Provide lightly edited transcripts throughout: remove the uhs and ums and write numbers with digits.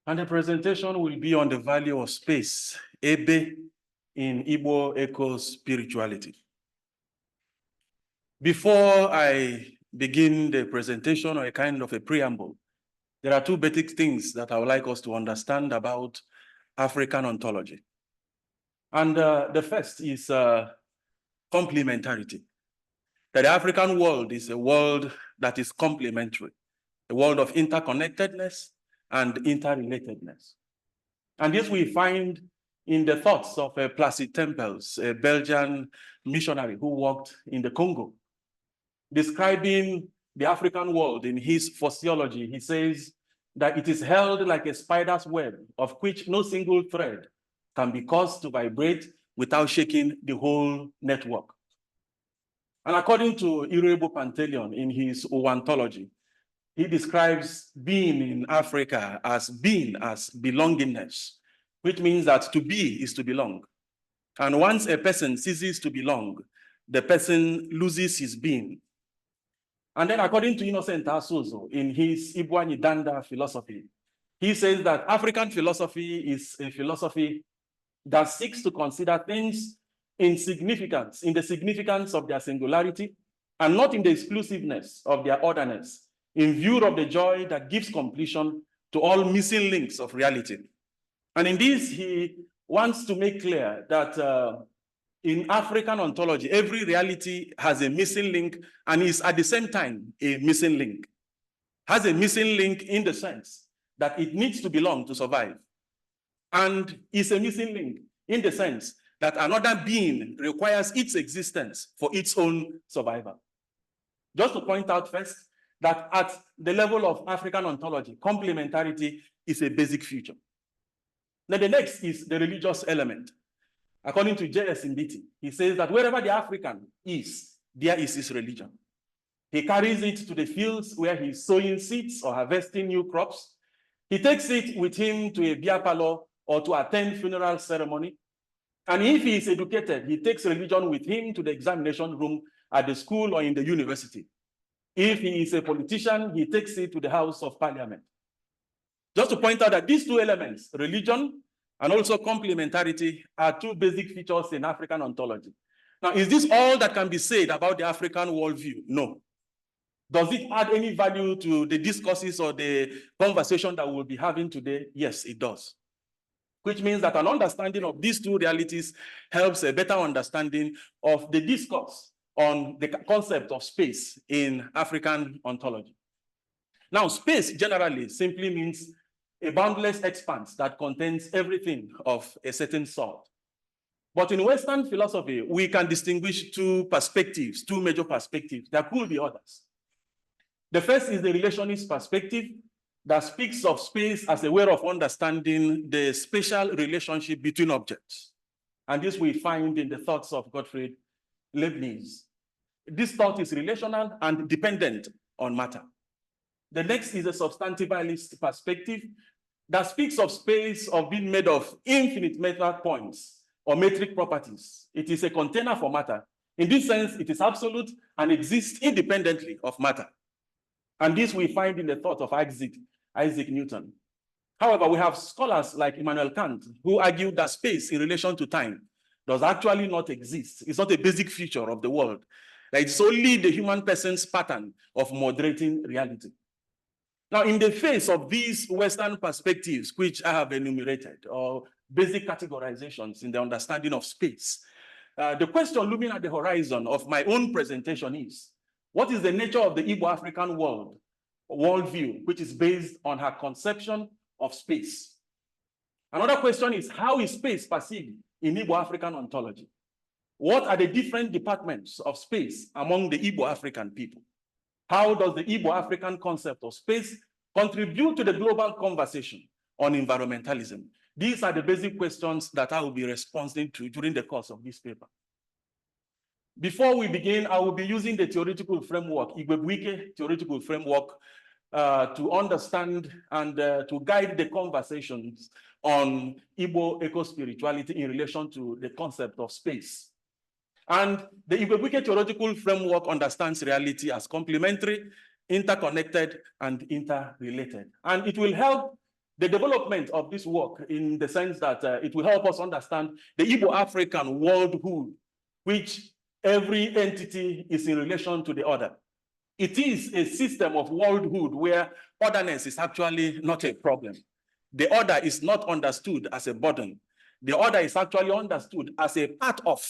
And the presentation will be on the value of space, Ebe, in Igbo eco-spirituality. Before I begin the presentation or a kind of a preamble, there are two basic things that I would like us to understand about African ontology. And the first is complementarity. That the African world is a world that is complementary, a world of interconnectedness and interrelatedness. And this we find in the thoughts of Placide Tempels, a Belgian missionary who worked in the Congo. Describing the African world in his physiology, he says that it is held like a spider's web, of which no single thread can be caused to vibrate without shaking the whole network. And according to Irebo Pantaleon in his Ontology, he describes being in Africa as being as belongingness, which means that to be is to belong. And once a person ceases to belong, the person loses his being. And then according to Innocent Asozo, in his Ibwani Danda philosophy, he says that African philosophy is a philosophy that seeks to consider things in significance, in the significance of their singularity, and not in the exclusiveness of their otherness, in view of the joy that gives completion to all missing links of reality. And in this, he wants to make clear that in African ontology, every reality has a missing link and is at the same time a missing link. Has a missing link in the sense that it needs to belong to survive. And is a missing link in the sense that another being requires its existence for its own survival. Just to point out first that at the level of African ontology, complementarity is a basic feature. Now the next is the religious element. According to J.S. Mbiti, he says that wherever the African is, there is his religion. He carries it to the fields where he's sowing seeds or harvesting new crops. He takes it with him to a beer parlor or to attend funeral ceremony. And if he is educated, he takes religion with him to the examination room at the school or in the university. If he is a politician, he takes it to the House of Parliament. Just to point out that these two elements, religion and also complementarity, are two basic features in African ontology. Now, is this all that can be said about the African worldview? No. Does it add any value to the discourses or the conversation that we'll be having today? Yes, it does. Which means that an understanding of these two realities helps a better understanding of the discourse on the concept of space in African ontology. Now, space generally simply means a boundless expanse that contains everything of a certain sort. But in Western philosophy, we can distinguish two perspectives, two major perspectives. There could be others. The first is the relationist perspective that speaks of space as a way of understanding the spatial relationship between objects. And this we find in the thoughts of Gottfried Leibniz. This thought is relational and dependent on matter. The next is a substantivalist perspective that speaks of space of being made of infinite metric points or metric properties. It is a container for matter. In this sense, it is absolute and exists independently of matter. And this we find in the thought of Isaac Newton. However, we have scholars like Immanuel Kant who argue that space in relation to time does actually not exist. It's not a basic feature of the world. That it's only the human person's pattern of moderating reality. Now, in the face of these Western perspectives, which I have enumerated, or basic categorizations in the understanding of space, the question looming at the horizon of my own presentation is, what is the nature of the Igbo-African worldview, which is based on her conception of space? Another question is, how is space perceived in Igbo-African ontology? What are the different departments of space among the Igbo-African people? How does the Igbo-African concept of space contribute to the global conversation on environmentalism? These are the basic questions that I will be responding to during the course of this paper. Before we begin, I will be using the theoretical framework, Igbo theoretical framework, to understand and to guide the conversations on Igbo eco-spirituality in relation to the concept of space. And the Igbo theoretical framework understands reality as complementary, interconnected, and interrelated. And it will help the development of this work in the sense that it will help us understand the Igbo-African worldhood, which every entity is in relation to the other. It is a system of worldhood where otherness is actually not a problem. The other is not understood as a burden. The other is actually understood as a part of.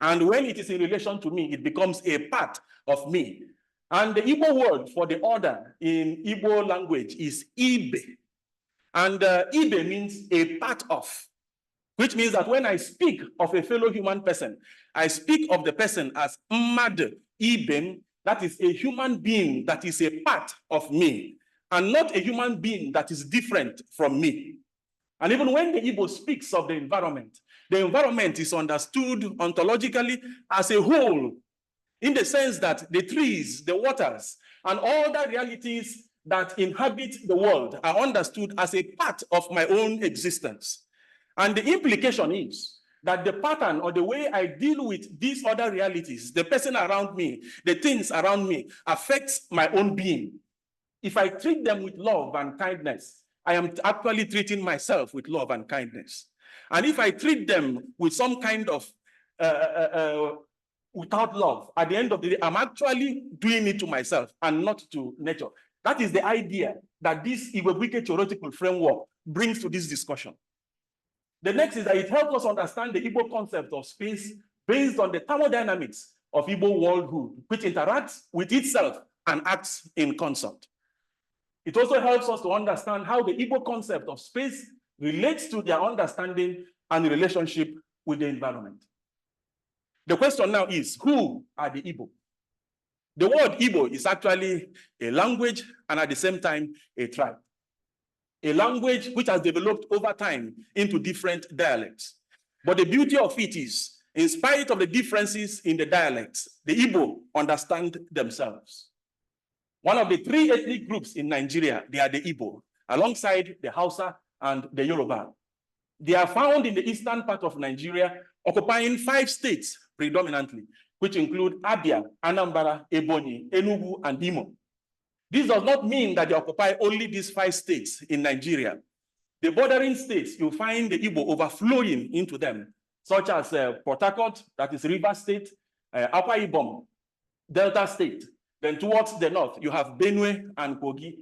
And when it is in relation to me, it becomes a part of me. And the Igbo word for the other in Igbo language is Ibe. And Ibe means a part of, which means that when I speak of a fellow human person, I speak of the person as Mmad Ibem, that is a human being that is a part of me, and not a human being that is different from me. And even when the Igbo speaks of the environment is understood ontologically as a whole, in the sense that the trees, the waters, and all the realities that inhabit the world are understood as a part of my own existence. And the implication is that the pattern or the way I deal with these other realities, the person around me, the things around me, affects my own being. If I treat them with love and kindness, I am actually treating myself with love and kindness. And if I treat them with some kind of without love, at the end of the day, I'm actually doing it to myself and not to nature. That is the idea that this Igbo theoretical framework brings to this discussion. The next is that it helps us understand the Igbo concept of space based on the thermodynamics of Igbo worldhood, which interacts with itself and acts in concert. It also helps us to understand how the Igbo concept of space relates to their understanding and relationship with the environment. The question now is, who are the Igbo? The word Igbo is actually a language and at the same time a tribe. A language which has developed over time into different dialects. But the beauty of it is, in spite of the differences in the dialects, the Igbo understand themselves. One of the three ethnic groups in Nigeria, they are the Igbo, alongside the Hausa and the Yoruba. They are found in the eastern part of Nigeria, occupying 5 states predominantly, which include Abia, Anambra, Ebonyi, Enugu, and Imo. This does not mean that they occupy only these 5 states in Nigeria. The bordering states, you find the Igbo overflowing into them, such as Port Harcourt, that is Rivers State, Akwa Ibom, Delta State. Then towards the north, you have Benue and Kogi.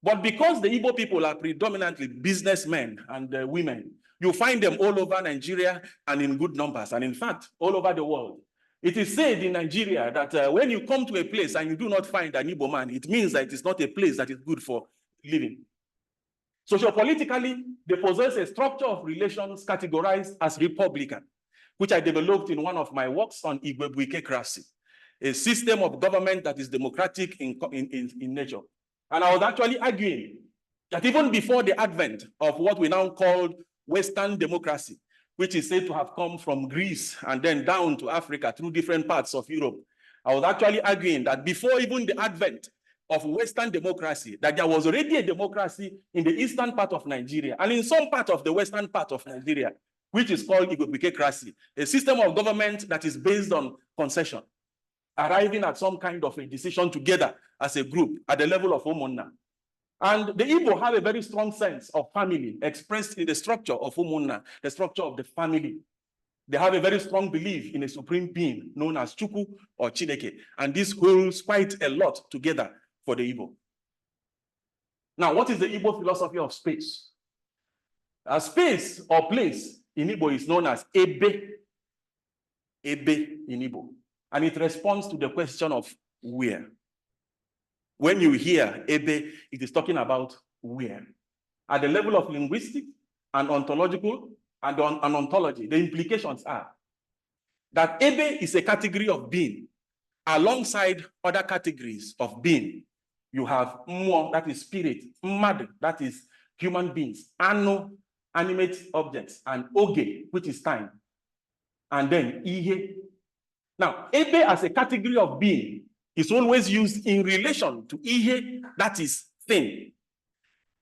But because the Igbo people are predominantly businessmen and women, you find them all over Nigeria and in good numbers, and in fact, all over the world. It is said in Nigeria that when you come to a place and you do not find an Igbo man, it means that it is not a place that is good for living. Sociopolitically, they possess a structure of relations categorized as republican, which I developed in one of my works on Ikechukwu, a system of government that is democratic in nature. And I was actually arguing that even before the advent of what we now call Western democracy, which is said to have come from Greece and then down to Africa through different parts of Europe, I was actually arguing that before even the advent of Western democracy, that there was already a democracy in the eastern part of Nigeria and in some part of the western part of Nigeria, which is called Ikechukwu, a system of government that is based on concession, arriving at some kind of a decision together as a group at the level of Umunna. And the Igbo have a very strong sense of family expressed in the structure of Umunna, the structure of the family. They have a very strong belief in a supreme being known as Chukwu or Chineke, and this holds quite a lot together for the Igbo. Now, what is the Igbo philosophy of space? A space or place in Igbo is known as Ebe. Ebe in Igbo. And it responds to the question of where. When you hear Ebe, it is talking about where. At the level of linguistic and ontological and ontology, the implications are that Ebe is a category of being alongside other categories of being. You have Mmụọ, that is spirit, Mmadu, that is human beings, Anu, animate objects, and Oge, which is time, and then Ihe. Now, Ebe as a category of being is always used in relation to Ihe, that is thing.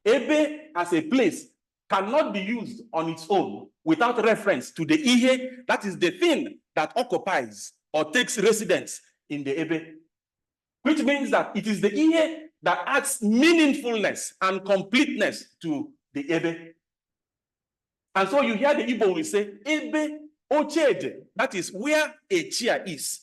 Ebe as a place cannot be used on its own without reference to the Ihe, that is the thing that occupies or takes residence in the Ebe. Which means that it is the Ihe that adds meaningfulness and completeness to the ebe. And so you hear the Igbo will say, ebe ochede, that is where a chair is.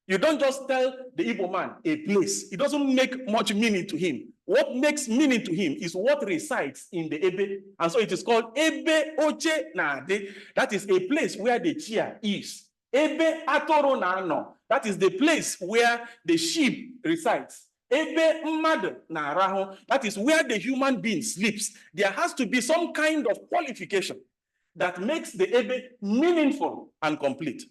You don't just tell the Igbo man a place. It doesn't make much meaning to him. What makes meaning to him is what resides in the ebe. And so it is called ebe oche na ade. That is a place where the chair is. Ebe atoro na ano. That is the place where the sheep resides. Ebe mmadu na araho. That is where the human being sleeps. There has to be some kind of qualification that makes the ebe meaningful and complete.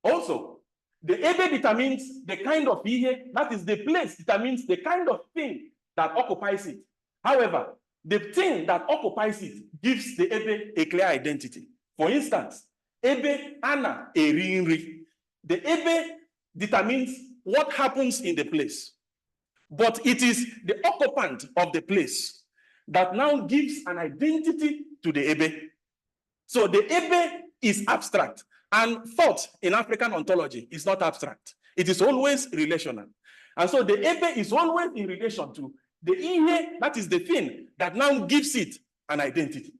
Also, the ebe determines the kind of ihe, that is the place determines the kind of thing that occupies it. However, the thing that occupies it gives the ebe a clear identity. For instance, ebe ana eri nri. The ebe determines what happens in the place, but it is the occupant of the place that now gives an identity to the ebe. So the ebe is abstract, and thought in African ontology is not abstract. It is always relational. And so the ebe is always in relation to the ihe, that is the thing that now gives it an identity.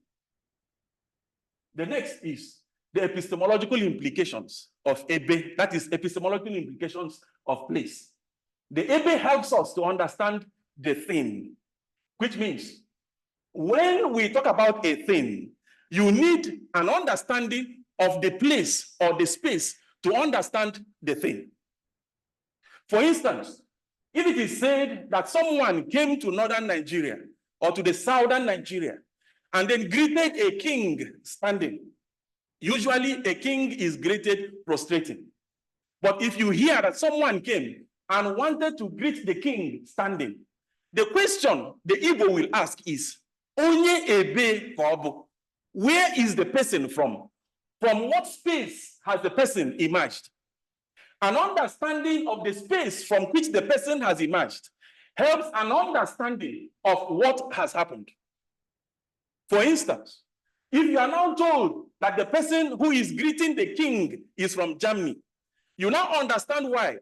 The next is the epistemological implications of ebe, that is epistemological implications of place. The ebe helps us to understand the thing, which means when we talk about a thing, you need an understanding of the place or the space to understand the thing. For instance, if it is said that someone came to northern Nigeria or to the southern Nigeria and then greeted a king standing, usually a king is greeted prostrating. But if you hear that someone came and wanted to greet the king standing, the question the Igbo will ask is, Onye ebe kobu? Where is the person from? From what space has the person emerged? An understanding of the space from which the person has emerged helps an understanding of what has happened. For instance, if you are now told that the person who is greeting the king is from Germany, you now understand why.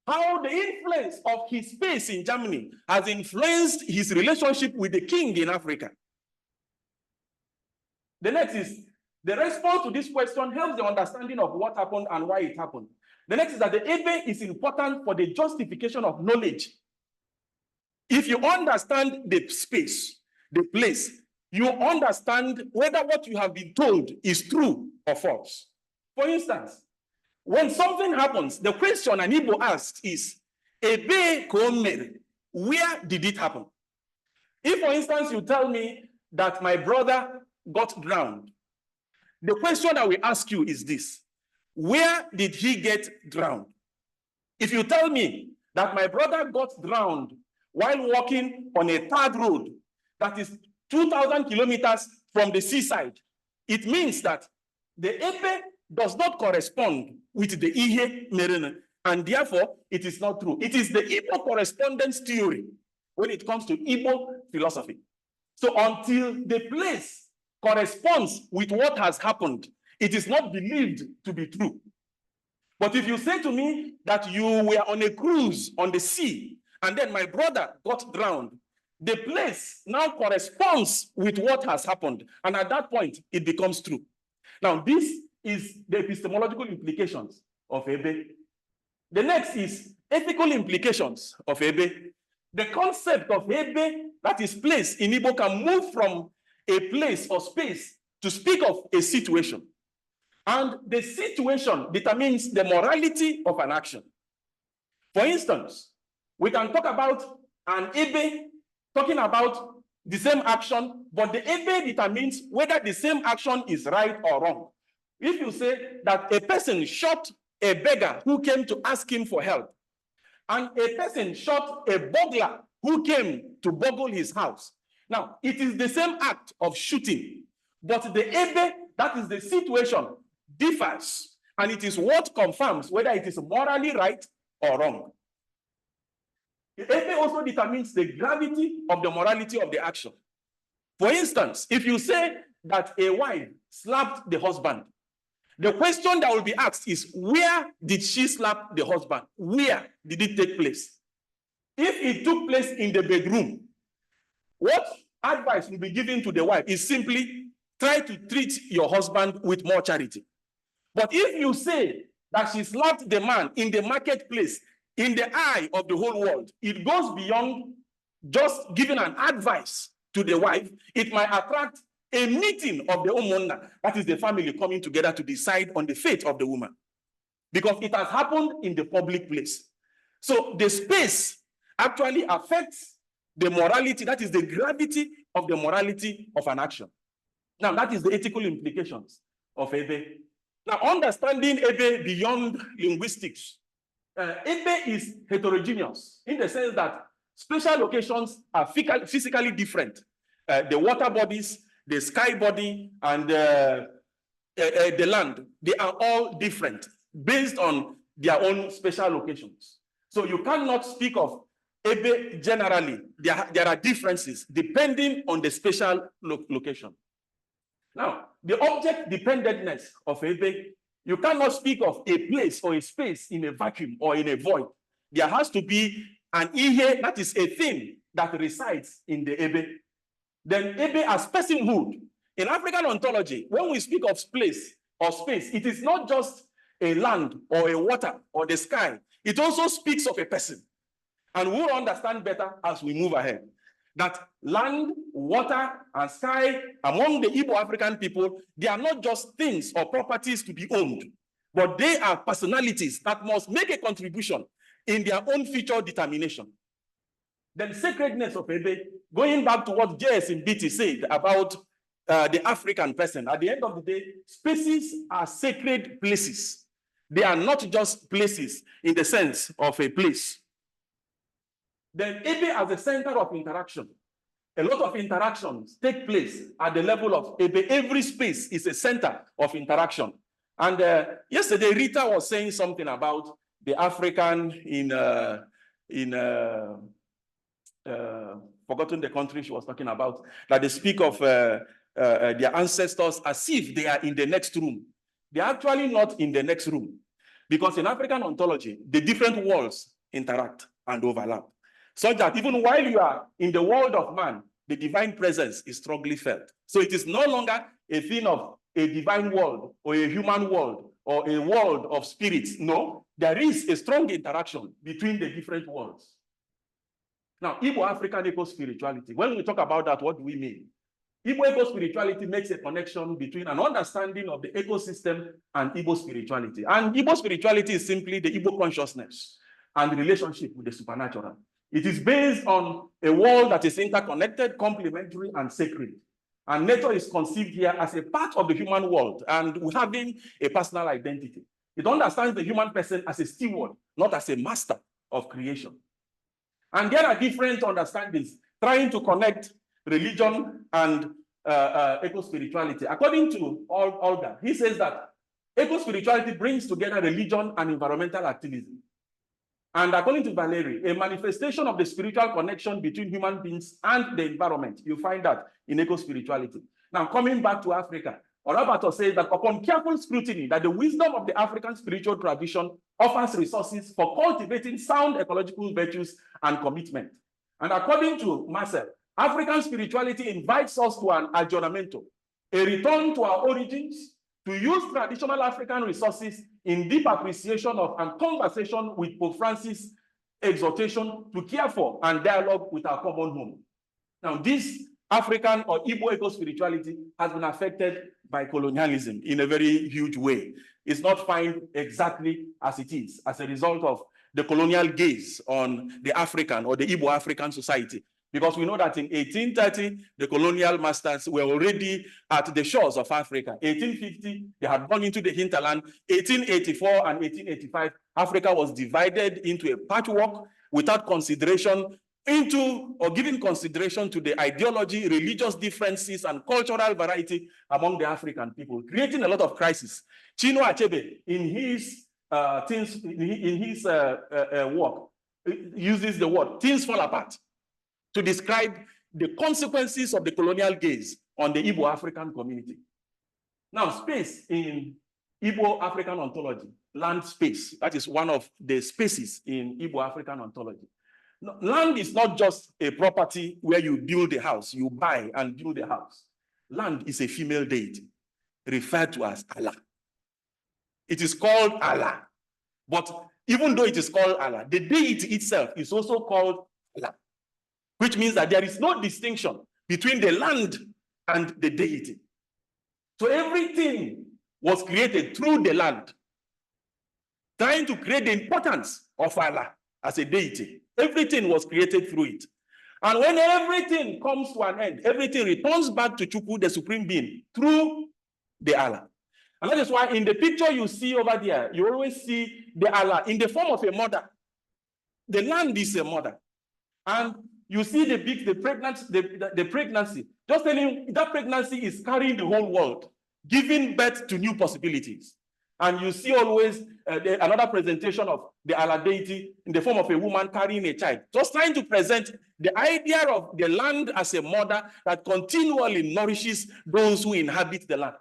How the influence of his space in Germany has influenced his relationship with the king in Africa. The next is, the response to this question helps the understanding of what happened and why it happened. The next is that the ebe is important for the justification of knowledge. If you understand the space, the place, you understand whether what you have been told is true or false. For instance, when something happens, the question an Igbo asks is, ebe komere, where did it happen? If, for instance, you tell me that my brother got drowned, the question I will ask you is this: where did he get drowned? If you tell me that my brother got drowned while walking on a third road that is 2,000 kilometers from the seaside, it means that the ebe does not correspond with the ihe merene, and therefore it is not true. It is the Igbo correspondence theory when it comes to Igbo philosophy. So until the place corresponds with what has happened, it is not believed to be true. But if you say to me that you were on a cruise on the sea and then my brother got drowned, the place now corresponds with what has happened. And at that point, it becomes true. Now, this is the epistemological implications of ebe. The next is ethical implications of ebe. The concept of ebe, that is place in Igbo, can move from a place or space to speak of a situation. And the situation determines the morality of an action. For instance, we can talk about an ebe talking about the same action, but the ebe determines whether the same action is right or wrong. If you say that a person shot a beggar who came to ask him for help, and a person shot a burglar who came to burgle his house, now it is the same act of shooting, but the ebe, that is the situation, differs, and it is what confirms whether it is morally right or wrong. The ebe also determines the gravity of the morality of the action. For instance, if you say that a wife slapped the husband, the question that will be asked is, where did she slap the husband? Where did it take place? If it took place in the bedroom, what advice will be given to the wife is simply try to treat your husband with more charity. But if you say that she slapped the man in the marketplace, in the eye of the whole world, it goes beyond just giving an advice to the wife. It might attract a meeting of the Umunna, that is the family coming together to decide on the fate of the woman. Because it has happened in the public place. So the space actually affects the morality, that is the gravity of the morality of an action. Now, that is the ethical implications of Ebe. Now, understanding Ebe beyond linguistics, Ebe is heterogeneous in the sense that spatial locations are physically different. The water bodies, the sky body, and the land, they are all different based on their own spatial locations. So you cannot speak of Ebe generally. There are differences depending on the spatial location. Now, the object dependentness of Ebe, you cannot speak of a place or a space in a vacuum or in a void. There has to be an ihe, that is a thing that resides in the Ebe. Then Ebe as personhood. In African ontology, when we speak of place or space, it is not just a land or a water or the sky. It also speaks of a person. And we'll understand better as we move ahead that land, water, and sky among the Igbo African people, they are not just things or properties to be owned, but they are personalities that must make a contribution in their own future determination. Then sacredness of Ebe, going back to what J.S. Mbiti said about the African person, at the end of the day, spaces are sacred places. They are not just places in the sense of a place. Then Ebe as a center of interaction. A lot of interactions take place at the level of Ebe. Every space is a center of interaction. And yesterday, Rita was saying something about the African forgotten the country she was talking about, that they speak of their ancestors as if they are in the next room. They are actually not in the next room. Because in African ontology, the different worlds interact and overlap. So that even while you are in the world of man, the divine presence is strongly felt. So it is no longer a thing of a divine world or a human world or a world of spirits. No, there is a strong interaction between the different worlds. Now, Igbo African eco-spirituality, when we talk about that, what do we mean? Igbo eco-spirituality makes a connection between an understanding of the ecosystem and Igbo spirituality. And Igbo spirituality is simply the Igbo consciousness and relationship with the supernatural. It is based on a world that is interconnected, complementary, and sacred. And nature is conceived here as a part of the human world and having a personal identity. It understands the human person as a steward, not as a master of creation. And there are different understandings trying to connect religion and eco-spirituality. According to Olga, he says that eco-spirituality brings together religion and environmental activism. And according to Valery, a manifestation of the spiritual connection between human beings and the environment, you find that in eco-spirituality. Now, coming back to Africa, Orabato says that upon careful scrutiny, that the wisdom of the African spiritual tradition offers resources for cultivating sound ecological virtues and commitment. And according to Marcel, African spirituality invites us to an aggiornamento, a return to our origins, to use traditional African resources in deep appreciation of and conversation with Pope Francis' exhortation to care for and dialogue with our common home. Now, this African or Igbo eco-spirituality has been affected by colonialism in a very huge way. It's not found exactly as it is as a result of the colonial gaze on the African or the Igbo African society. Because we know that in 1830, the colonial masters were already at the shores of Africa. 1850, they had gone into the hinterland. 1884 and 1885, Africa was divided into a patchwork without consideration into or giving consideration to the ideology, religious differences, and cultural variety among the African people, creating a lot of crisis. Chino Achebe, in his work, uses the word "things fall apart" to describe the consequences of the colonial gaze on the Igbo African community. Now, space in Igbo African ontology, land space, that is one of the spaces in Igbo African ontology. Land is not just a property where you build a house, you buy and build a house. Land is a female deity referred to as Allah. It is called Allah. But even though it is called Allah, the deity itself is also called Allah, which means that there is no distinction between the land and the deity. So everything was created through the land, trying to create the importance of Allah as a deity. Everything was created through it. And when everything comes to an end, everything returns back to Chukwu, the supreme being, through the Allah. And that is why in the picture you see over there, you always see the Allah in the form of a mother. The land is a mother. And you see the pregnancy. Just telling you, that pregnancy is carrying the whole world, giving birth to new possibilities. And you see always another presentation of the Allah deity in the form of a woman carrying a child, just trying to present the idea of the land as a mother that continually nourishes those who inhabit the land.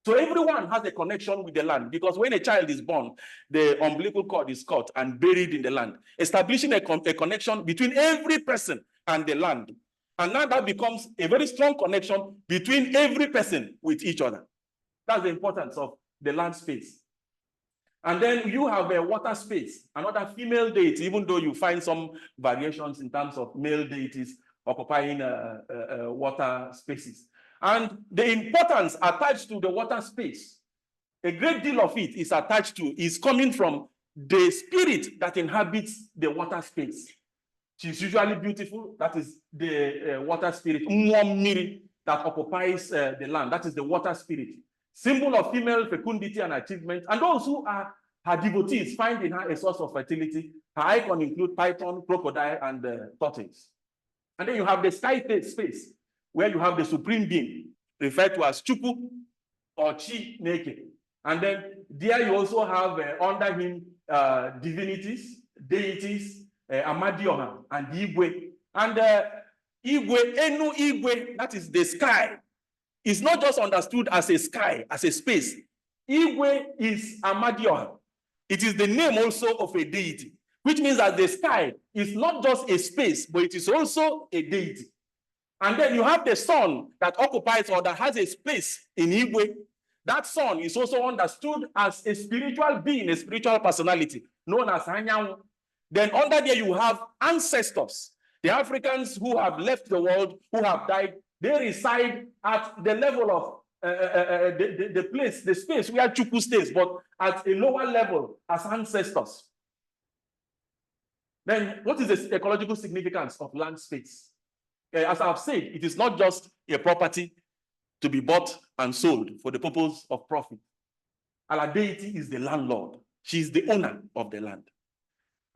So everyone has a connection with the land, because when a child is born, the umbilical cord is cut and buried in the land, establishing a connection between every person and the land. And now that becomes a very strong connection between every person with each other. That's the importance of the land space. And then you have a water space, another female deity, even though you find some variations in terms of male deities occupying water spaces. And the importance attached to the water space, a great deal of it is coming from the spirit that inhabits the water space. She's usually beautiful. That is the water spirit, that occupies the land. That is the water spirit. Symbol of female fecundity and achievement. And those who are her devotees find in her a source of fertility. Her icon include python, crocodile, and tortoise. And then you have the sky space, where you have the supreme being, referred to as Chukwu or Chi Neke. And then there you also have under him divinities, deities, Amadioha and Igwe. And Igwe, Enu Igwe, that is the sky, is not just understood as a sky, as a space. Igwe is Amadioha. It is the name also of a deity, which means that the sky is not just a space, but it is also a deity. And then you have the sun that occupies or that has a space in Igwe. That sun is also understood as a spiritual being, a spiritual personality, known as Hanyawu. Then under there you have ancestors. The Africans who have left the world, who have died, they reside at the level of the space where Chukwu stays, but at a lower level as ancestors. Then what is the ecological significance of land space? As I've said, it is not just a property to be bought and sold for the purpose of profit. Our deity is the landlord. She is the owner of the land.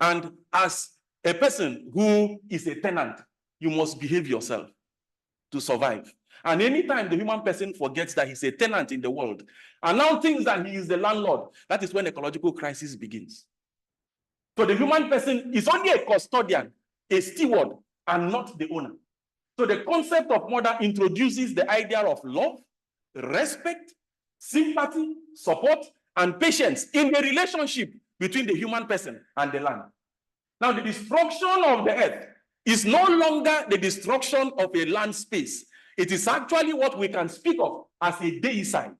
And as a person who is a tenant, you must behave yourself to survive. And anytime the human person forgets that he's a tenant in the world, and now thinks that he is the landlord, that is when ecological crisis begins. So the human person is only a custodian, a steward, and not the owner. So the concept of mother introduces the idea of love, respect, sympathy, support, and patience in the relationship between the human person and the land. Now, the destruction of the earth is no longer the destruction of a land space. It is actually what we can speak of as a deicide,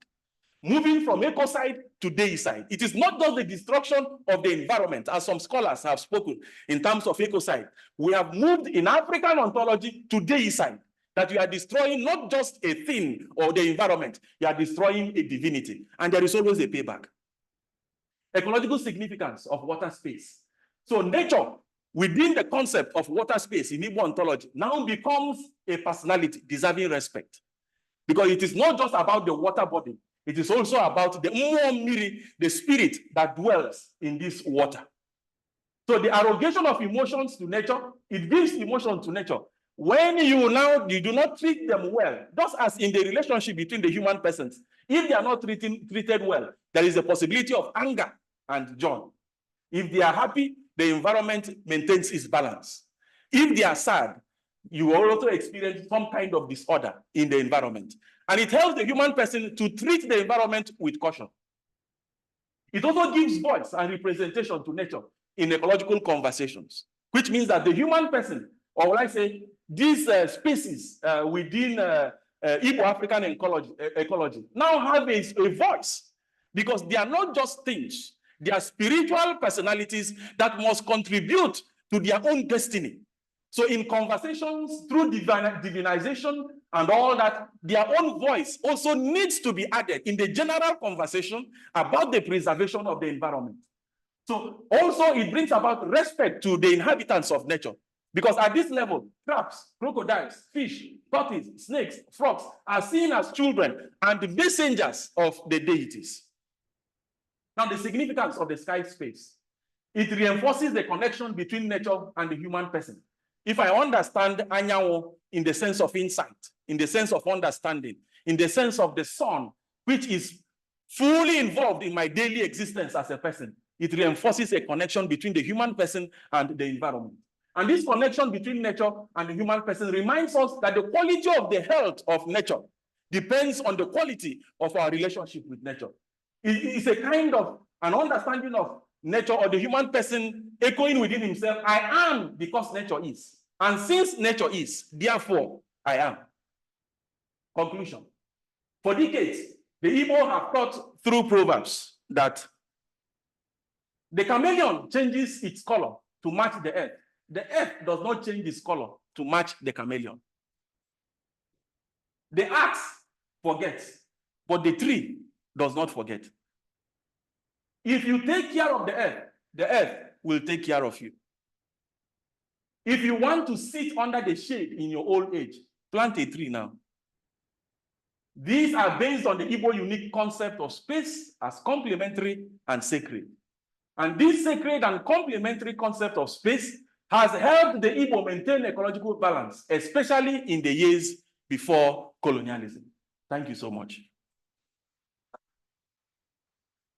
moving from ecocide to deicide. It is not just the destruction of the environment, as some scholars have spoken in terms of ecocide. We have moved in African ontology to deicide, that you are destroying not just a thing or the environment, you are destroying a divinity, and there is always a payback. Ecological significance of water space. So nature, within the concept of water space in Igbo ontology, now becomes a personality deserving respect, because it is not just about the water body, it is also about the spirit that dwells in this water. So the arrogation of emotions to nature, it gives emotion to nature. When you do not treat them well, just as in the relationship between the human persons, if they are not treated well, there is a possibility of anger and joy. If they are happy, the environment maintains its balance. If they are sad, you will also experience some kind of disorder in the environment. And it helps the human person to treat the environment with caution. It also gives voice and representation to nature in ecological conversations. which means that the human person, or will I say, these species within Igbo African ecology now have a voice, because they are not just things, they are spiritual personalities that must contribute to their own destiny. So in conversations through divinization and all that, their own voice also needs to be added in the general conversation about the preservation of the environment. So also it brings about respect to the inhabitants of nature. Because at this level, crabs, crocodiles, fish, tortoises, snakes, frogs are seen as children and messengers of the deities. Now, the significance of the sky space. It reinforces the connection between nature and the human person. If I understand Anyanwo in the sense of insight, in the sense of understanding, in the sense of the sun, which is fully involved in my daily existence as a person, it reinforces a connection between the human person and the environment. And this connection between nature and the human person reminds us that the quality of the health of nature depends on the quality of our relationship with nature. It's a kind of an understanding of nature, or the human person echoing within himself, I am because nature is. And since nature is, therefore I am. Conclusion. For decades, the Igbo have taught through proverbs that the chameleon changes its color to match the earth. The earth does not change its color to match the chameleon. The axe forgets, but the tree does not forget. If you take care of the earth will take care of you. If you want to sit under the shade in your old age, plant a tree now. These are based on the Igbo unique concept of space as complementary and sacred. And this sacred and complementary concept of space has helped the Igbo maintain ecological balance, especially in the years before colonialism. Thank you so much.